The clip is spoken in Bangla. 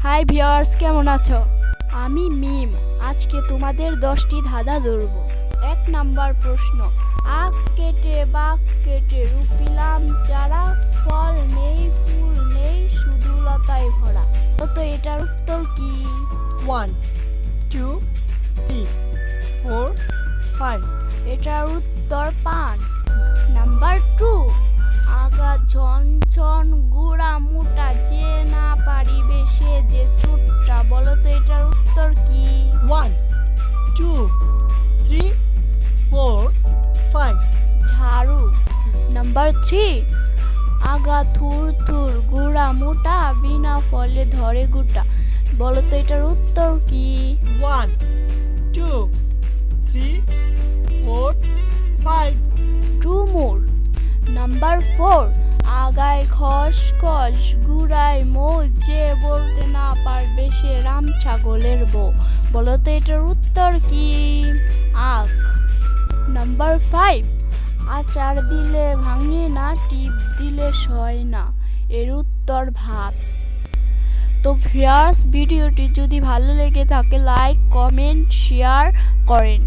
হাই ভিউয়ার্স, কেমন আছো? আমি মিম। আজকে তোমাদের 10টি ধাঁধা ধরব। 1 নাম্বার প্রশ্ন, আখ কেটে বাঘ কেটে রুপিলাম চারা, ফল নেই ফুল নেই শুধু লতায় ভরা। তো এটার উত্তর কি? 1 2 3 4 5 এটার উত্তর পান। নাম্বার 2, আগা ঝনঝন গুড়া মোটা যে না পারিবে সে যে চুটটা। বলো তো এটার উত্তর কি? 1 2 3 4 5 ঝাড়ু। নাম্বার 3, আগা থুর থুর গুড়া মোটা বিনা ফলে ধরে গোটা। বলো তো এটার উত্তর কি? 1 2 3 4 5 ডুমুর। নাম্বার 4, আগায় খসখস গুড়ায় মৌ যে বলতে না পারবে সে রাম ছাগলের বউ। বলো তো এটার উত্তর কি? আখ। নাম্বার 5, আচার দিলে ভাঙে না টিপ দিলে সয় না। এর উত্তর ভাত। তো ভিউয়ার্স, ভিডিওটি যদি ভালো লেগে থাকে লাইক কমেন্ট শেয়ার করেন।